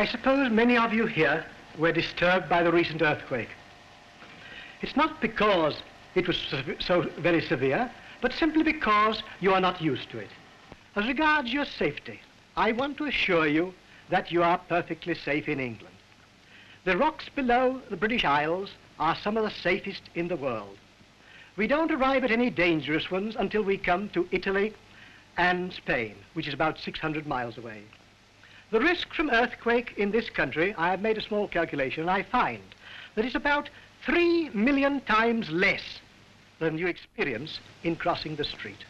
I suppose many of you here were disturbed by the recent earthquake. It's not because it was so very severe, but simply because you are not used to it. As regards your safety, I want to assure you that you are perfectly safe in England. The rocks below the British Isles are some of the safest in the world. We don't arrive at any dangerous ones until we come to Italy and Spain, which is about 600 miles away. The risk from earthquake in this country, I have made a small calculation, and I find that it's about 3 million times less than you experience in crossing the street.